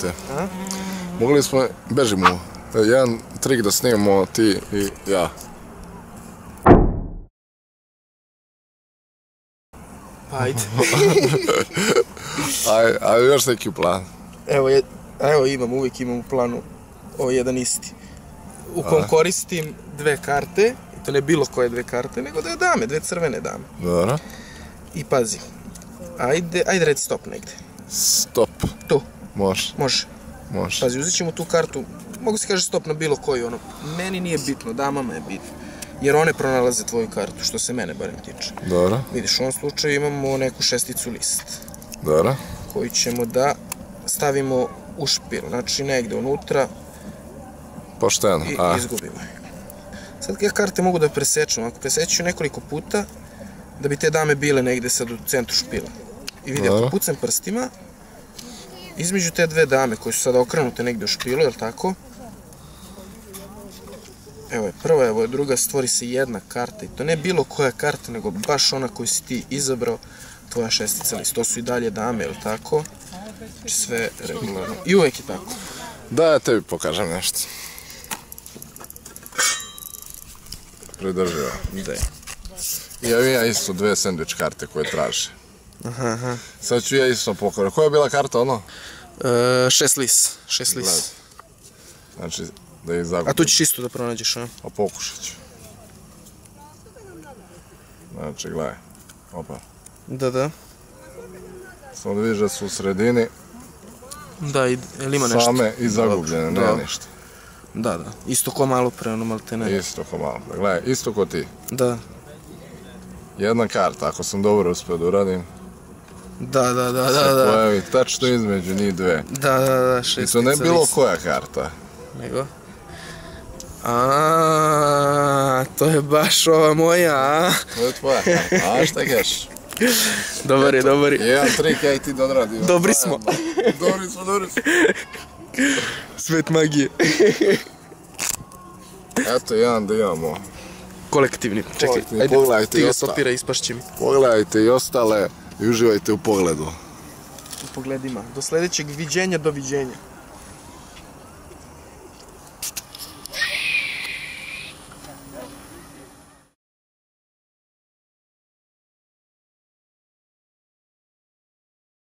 te. Mogli smo, bežimo, jedan trik da snimamo ti i ja. Ajde. Ajde, još neki u planu. Evo uvijek imam u planu ovaj jedan isti. U kom koristim dve karte, i to ne bilo koje dve karte, nego dve dame, dve crvene dame. Dobro. I pazi, ajde reci stop negde. Stop. Tu. Može. Može. Pazi, uzet ćemo tu kartu, mogu se kaže stop na bilo koju, ono, meni nije bitno, damama je bitno. Jer one pronalaze tvoju kartu, što se mene barem tiče. Dobro. Vidiš, u ovom slučaju imamo neku šesticu list. Dobro. Koju ćemo da stavimo u špil, znači negde unutra. Pošteno. I izgubimo je. Sad ja karte mogu da presečem, ako preseću nekoliko puta, da bi te dame bile negde sad u centru špila. I vidi, ako pucam prstima, između te dve dame koje su sada okrenute negde u špilu, jel tako? Evo je prva, evo je druga, stvori se jedna karta i to ne bilo koja karta, nego baš ona koju si ti izabrao, tvoja šestica list. To su i dalje dame, jel tako? Znači sve regularno. I uvek je tako. Da, ja tebi pokažem nešto. Pridrživa. Da je. I ja isto dve sandvič karte koje traže. Sad ću ja isto pokažem. Koja je bila karta ono? Šest lis. Znači, da ih zagubim. A tu ćeš isto da pronađeš, a? A pokušat ću. Znači, gledaj. Opa. Da. Samo da vidiš da su u sredini. Da, ili ima nešto? Same i zagubljene, nema ništa. Da. Isto ko malo pre, ono malo te ne. Isto ko malo pre. Gledaj, isto ko ti. Da. Jedna karta, ako sam dobro uspio da uradim. Da. Se pojavi tačno između njih dve. Da, šestica list. I to ne bilo koja karta. Nego? To je baš ova moja, a? To je tvoja karta, a šta geš? Dobar je. Jedan trik, ja i ti da odradimo. Dobri smo. Dobri smo. Svet magije. Eto, jedan da imamo. Kolektivni, čekaj, ajde, ti ga stopira, ispašće mi. Pogledajte i ostale i uživajte u pogledu. U pogledima. Do sljedećeg viđenja, doviđenja.